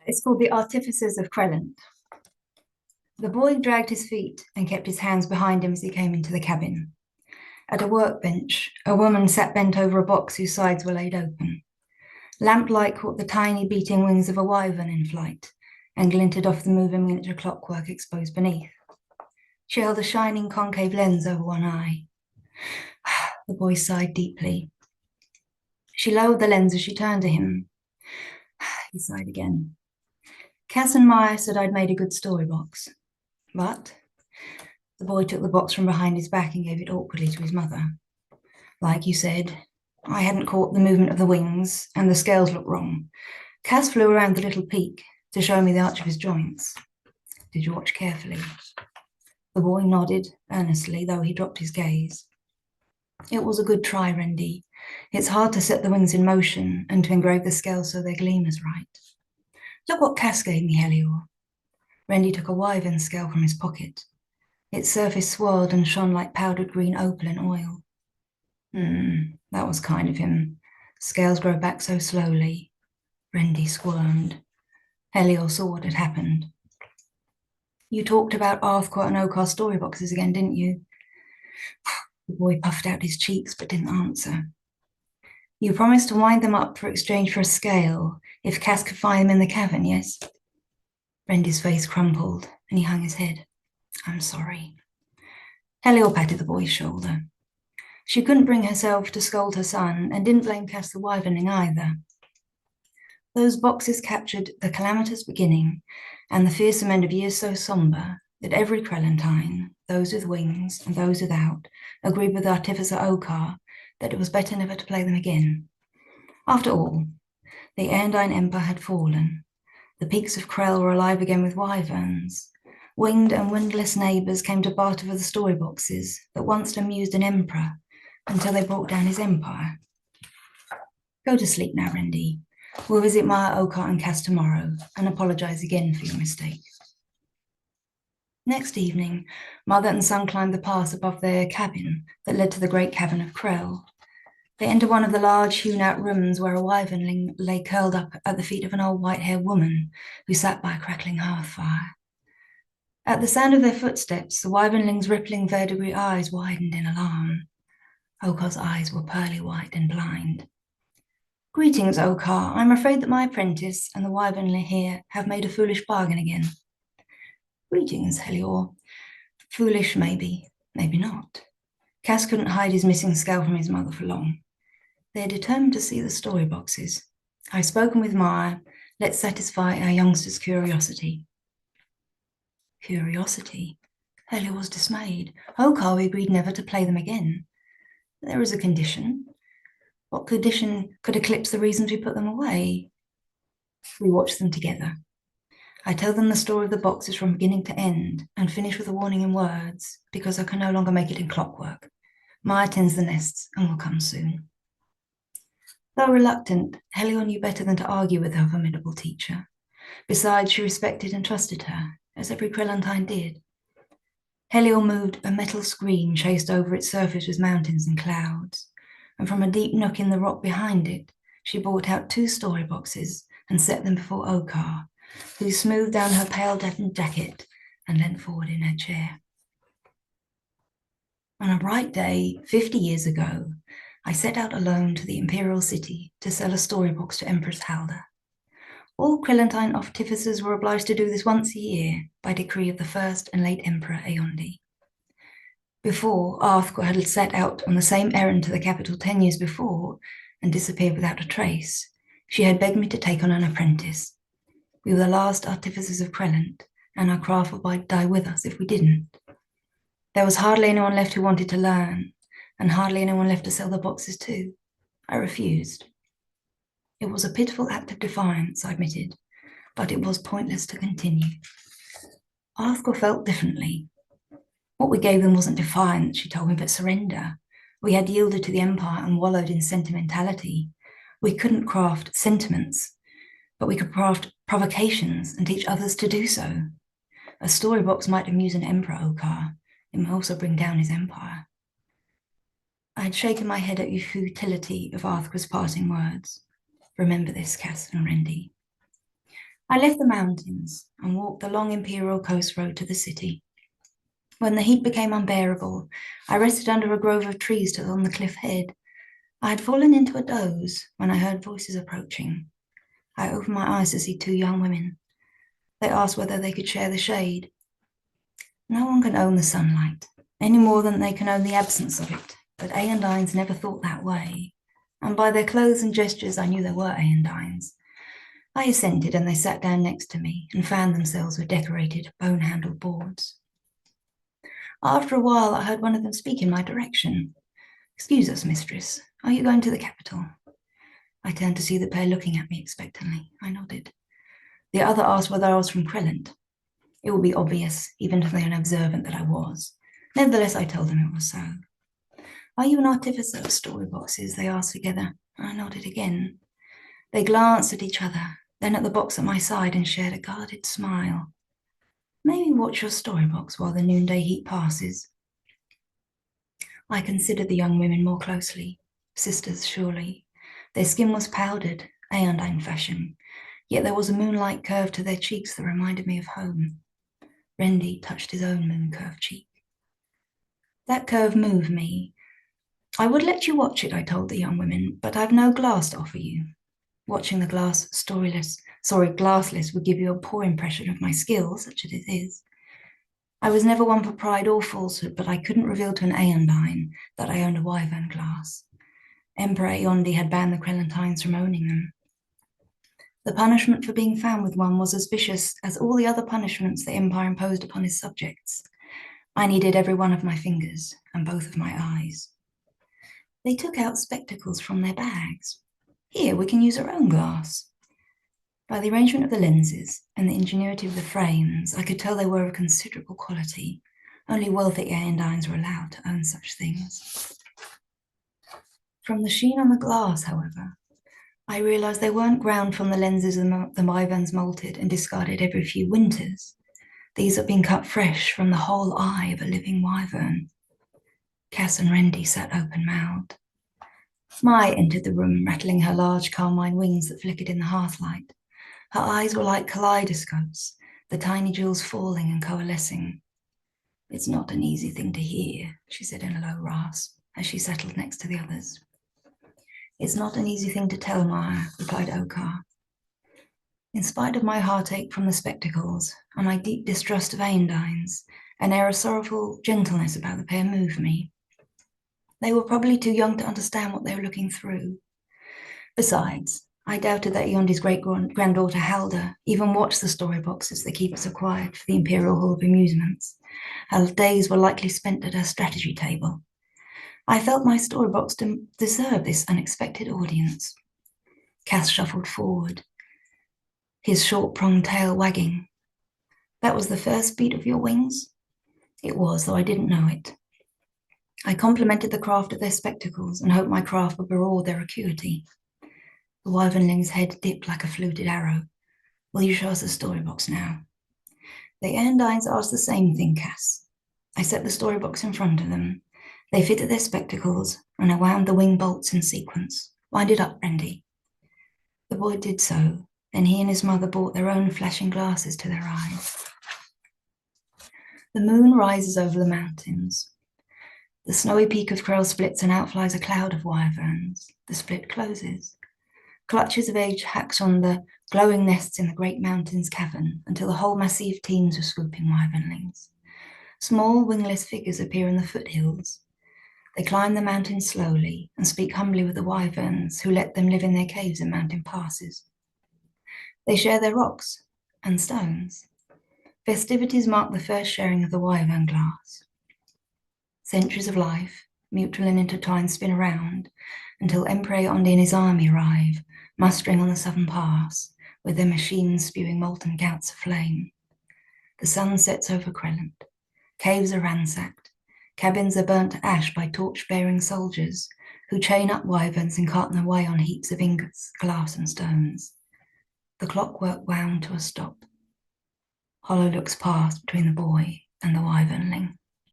It's called the Artificers of Crelent. The boy dragged his feet and kept his hands behind him as he came into the cabin. At a workbench, a woman sat bent over a box whose sides were laid open. Lamplight caught the tiny beating wings of a wyvern in flight and glinted off the moving miniature clockwork exposed beneath. She held a shining concave lens over one eye. The boy sighed deeply. She lowered the lens as she turned to him. He sighed again. Cass and Maya said I'd made a good story box. But the boy took the box from behind his back and gave it awkwardly to his mother. Like you said, I hadn't caught the movement of the wings, and the scales looked wrong. Cass flew around the little peak to show me the arch of his joints. Did you watch carefully? The boy nodded earnestly, though he dropped his gaze. It was a good try, Rendy. It's hard to set the wings in motion and to engrave the scales so their gleam is right. Look what Cass gave me, Helior. Rendy took a wyvern scale from his pocket. Its surface swirled and shone like powdered green opal in oil. That was kind of him. Scales grow back so slowly. Rendy squirmed. Helior saw what had happened. You talked about Arthquart and Okar story boxes again, didn't you? The boy puffed out his cheeks but didn't answer. You promised to wind them up for exchange for a scale if Cass could find them in the cavern, yes? Rendy's face crumpled and he hung his head. I'm sorry. Helior patted the boy's shoulder. She couldn't bring herself to scold her son and didn't blame Cass the wyverning either. Those boxes captured the calamitous beginning and the fearsome end of years so sombre that every Crelentine, those with wings and those without, agreed with Artificer Okar that it was better never to play them again. After all, the Erndine Empire had fallen. The peaks of Krell were alive again with wyverns. Winged and windless neighbours came to barter for the story boxes that once amused an emperor until they brought down his empire. Go to sleep now, Rendy. We'll visit Maya, Okar and Cass tomorrow and apologise again for your mistake. Next evening, mother and son climbed the pass above their cabin that led to the great cavern of Krell. They entered one of the large hewn-out rooms where a wyvernling lay curled up at the feet of an old white-haired woman who sat by a crackling hearth fire. At the sound of their footsteps, the wyvernling's rippling verdigris eyes widened in alarm. Okar's eyes were pearly white and blind. Greetings, Okar. I'm afraid that my apprentice and the wyvernling here have made a foolish bargain again. Greetings, Helior. Foolish, maybe, maybe not. Cass couldn't hide his missing scale from his mother for long. They are determined to see the story boxes. I've spoken with Maya. Let's satisfy our youngster's curiosity. Curiosity? Helior was dismayed. Okar, we agreed never to play them again. There is a condition. What condition could eclipse the reasons we put them away? We watch them together. I tell them the story of the boxes from beginning to end and finish with a warning in words because I can no longer make it in clockwork. Maya tends the nests and will come soon. Though reluctant, Helior knew better than to argue with her formidable teacher. Besides, she respected and trusted her, as every Crelentine did. Helior moved a metal screen chased over its surface with mountains and clouds, and from a deep nook in the rock behind it, she brought out 2 story boxes and set them before Okar, who smoothed down her pale denim jacket and leant forward in her chair. On a bright day, 50 years ago, I set out alone to the Imperial City to sell a story box to Empress Halda. All Crelentine artificers were obliged to do this once a year by decree of the first and late Emperor Aeondi. Before, Arthquart had set out on the same errand to the capital 10 years before and disappeared without a trace. She had begged me to take on an apprentice. We were the last Artificers of Crelent, and our craft would die with us if we didn't. There was hardly anyone left who wanted to learn, and hardly anyone left to sell the boxes to. I refused. It was a pitiful act of defiance, I admitted, but it was pointless to continue. Arthquart felt differently. What we gave them wasn't defiance, she told me, but surrender. We had yielded to the Empire and wallowed in sentimentality. We couldn't craft sentiments, but we could craft provocations and teach others to do so. A story box might amuse an Emperor, Okar. It may also bring down his empire. I had shaken my head at the futility of Arthquart's parting words. Remember this, Cass and Rendy. I left the mountains and walked the long imperial coast road to the city. When the heat became unbearable, I rested under a grove of trees on the cliff head. I had fallen into a doze when I heard voices approaching. I opened my eyes to see two young women. They asked whether they could share the shade. No one can own the sunlight, any more than they can own the absence of it, but Aendines never thought that way, and by their clothes and gestures I knew they were Aendines. I assented, and they sat down next to me and fanned themselves with decorated bone-handled boards. After a while, I heard one of them speak in my direction. "Excuse us, mistress. Are you going to the capital?" I turned to see the pair looking at me expectantly. I nodded. The other asked whether I was from Crelent. It would be obvious, even to the unobservant, that I was. Nevertheless, I told them it was so. "Are you an artificer of story boxes?" they asked together. I nodded again. They glanced at each other, then at the box at my side, and shared a guarded smile. "May we watch your story box while the noonday heat passes?" I considered the young women more closely. Sisters, surely. Their skin was powdered, Aeondine fashion, yet there was a moonlight curve to their cheeks that reminded me of home. Rendy touched his own moon-curved cheek. That curve moved me. "I would let you watch it," I told the young women, "but I've no glass to offer you. Watching the glassless would give you a poor impression of my skill, such as it is. I was never one for pride or falsehood, but I couldn't reveal to an Aeondine that I owned a wyvern glass. Emperor Aeondi had banned the Crelentines from owning them. The punishment for being found with one was as vicious as all the other punishments the Empire imposed upon his subjects. I needed every one of my fingers and both of my eyes. They took out spectacles from their bags. "Here, we can use our own glass." By the arrangement of the lenses and the ingenuity of the frames, I could tell they were of considerable quality. Only wealthy Aeondines were allowed to own such things. From the sheen on the glass, however, I realized they weren't ground from the lenses the wyverns molted and discarded every few winters. These had been cut fresh from the whole eye of a living wyvern. Cass and Rendy sat open-mouthed. Mai entered the room, rattling her large carmine wings that flickered in the hearthlight. Her eyes were like kaleidoscopes, the tiny jewels falling and coalescing. "It's not an easy thing to hear," she said in a low rasp, as she settled next to the others. "It's not an easy thing to tell, Maya," replied Okar. In spite of my heartache from the spectacles and my deep distrust of Aendines, an air of sorrowful gentleness about the pair moved me. They were probably too young to understand what they were looking through. Besides, I doubted that Aeondi's great-granddaughter Halda even watched the story boxes the keepers acquired for the Imperial Hall of Amusements. Her days were likely spent at her strategy table. I felt my story box deserved this unexpected audience. Cass shuffled forward, his short-pronged tail wagging. "That was the first beat of your wings?" It was, though I didn't know it. I complimented the craft of their spectacles and hoped my craft would reward their acuity. The wyvernling's head dipped like a fluted arrow. "Will you show us the story box now?" The Aeondines asked the same thing, Cass. I set the story box in front of them. They fitted their spectacles, and I wound the wing bolts in sequence. "Wind it up, Rendy." The boy did so. Then he and his mother brought their own flashing glasses to their eyes. The moon rises over the mountains. The snowy peak of Krell splits and out flies a cloud of wyverns. The split closes. Clutches of age hacks on the glowing nests in the great mountain's cavern until the whole massive teams of swooping wyvernlings. Small wingless figures appear in the foothills. They climb the mountain slowly and speak humbly with the wyverns who let them live in their caves and mountain passes. They share their rocks and stones. Festivities mark the first sharing of the wyvern glass. Centuries of life, mutual and intertwined, spin around until Emperor Aeondi and his army arrive, mustering on the southern pass, with their machines spewing molten gouts of flame. The sun sets over Crelent. Caves are ransacked. Cabins are burnt to ash by torch-bearing soldiers who chain up wyverns and cart them away on heaps of ingots, glass and stones. The clockwork wound to a stop. Hollow looks passed between the boy and the wyvernling.